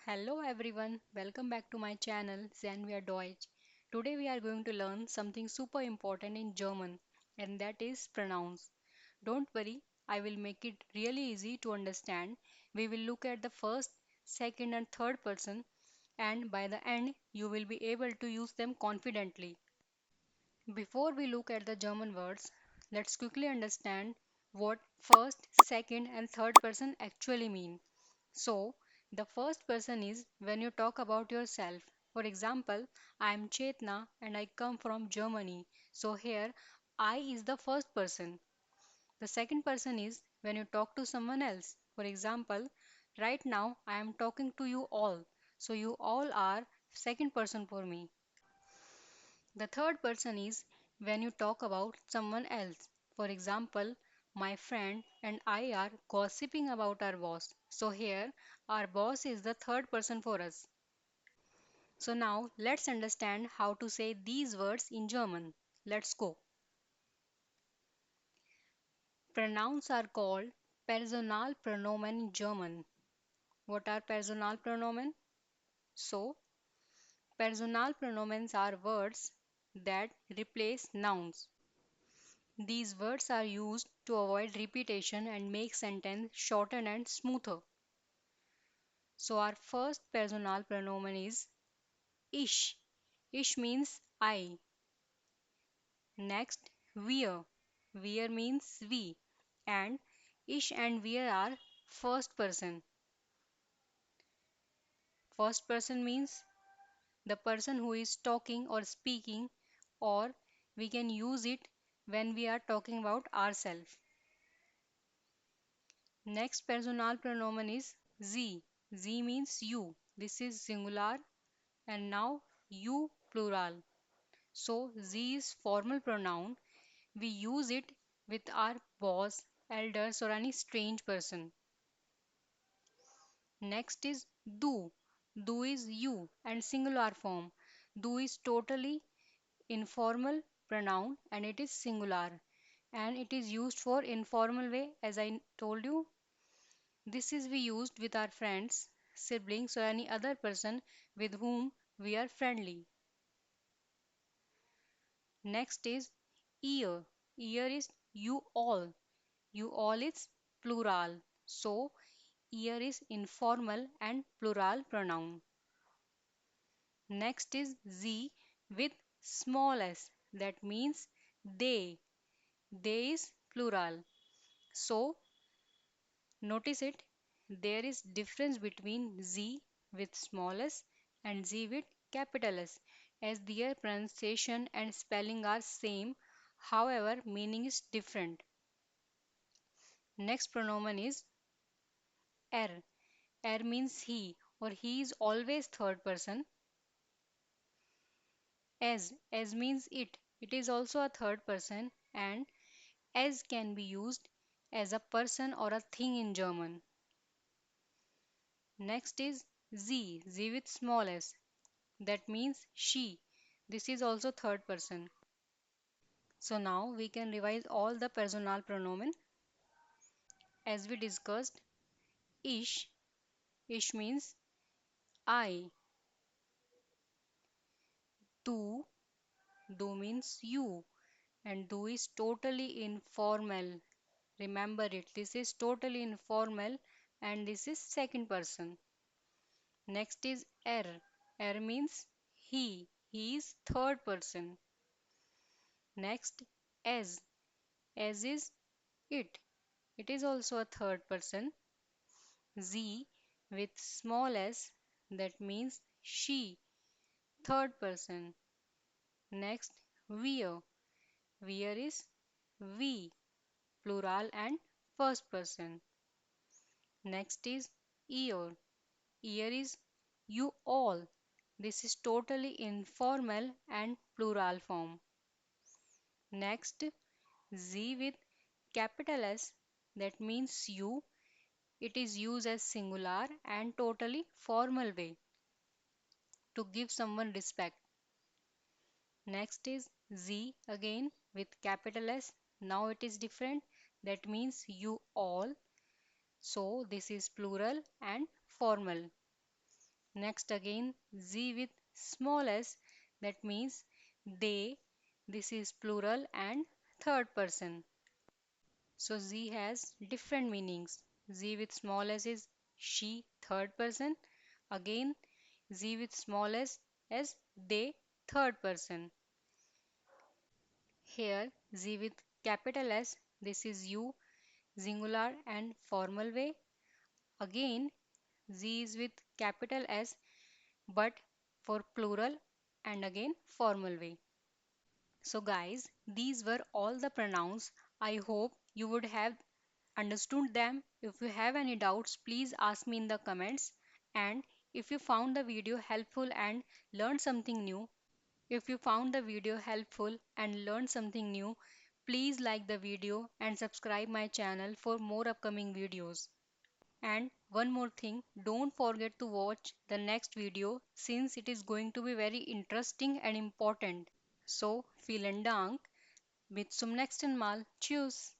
Hello everyone, welcome back to my channel Senvia Deutsch. Today we are going to learn something super important in German, and that is pronouns. Don't worry, I will make it really easy to understand. We will look at the first, second and third person, and by the end you will be able to use them confidently. Before we look at the German words, let's quickly understand what first, second and third person actually mean. So, the first person is when you talk about yourself. For example, I am Chetna and I come from Germany. So, here I is the first person. The second person is when you talk to someone else. For example, right now I am talking to you all. So, you all are second person for me. The third person is when you talk about someone else. For example, my friend and I are gossiping about our boss. So here, our boss is the third person for us. So now, let's understand how to say these words in German. Let's go. Pronouns are called Personalpronomen in German. What are Personalpronomen? So, Personalpronomens are words that replace nouns. These words are used to avoid repetition and make sentence shorter and smoother. So our first personal pronomen is ich. Ich means I. Next, wir. Wir means we. And ich and wir are first person. First person means the person who is talking or speaking, or we can use it when we are talking about ourselves. Next personal pronomen is sie. Sie means you. This is singular and now you plural. So sie is formal pronoun. We use it with our boss, elders or any strange person. Next is du. Du is you and singular form. Du is totally informal pronoun and it is singular and it is used for informal way as I told you. This is we used with our friends, siblings or any other person with whom we are friendly. Next is ear. Ear is you all. You all is plural. So ear is informal and plural pronoun. Next is z with small s. That means they. They is plural. So notice it. There is difference between z with small s and z with capital S, as their pronunciation and spelling are same, however meaning is different. Next pronomen is er. Er means he or he is always third person. As means it. It is also a third person and as can be used as a person or a thing in German. Next is z with small s. That means she. This is also third person. So now we can revise all the personal pronomen. As we discussed, ish. Ish means I. Du. Du means you. And du is totally informal. Remember it. This is totally informal and this is second person. Next is er. Er means he. He is third person. Next as. As is it. It is also a third person. Z with small s, that means she, third person. Next, wir. Wir is we, plural and first person. Next is ear. Ear is you all. This is totally informal and plural form. Next, Z with capital S, that means you. It is used as singular and totally formal way to give someone respect. Next is Z again with capital S. Now it is different. That means you all. So this is plural and formal. Next again Z with small s, that means they. This is plural and third person. So Z has different meanings. Z with small s is she, third person. Again Z with small s as they, third person. Here Z with capital S, this is you, singular and formal way. Again Z is with capital S but for plural and again formal way. So guys, these were all the pronouns. I hope you would have understood them. If you have any doubts, please ask me in the comments. And if you found the video helpful and learned something new, if you found the video helpful and learned something new, please like the video and subscribe my channel for more upcoming videos. And one more thing, don't forget to watch the next video since it is going to be very interesting and important. So, vielen Dank. Bis zum nächsten Mal. Tschüss.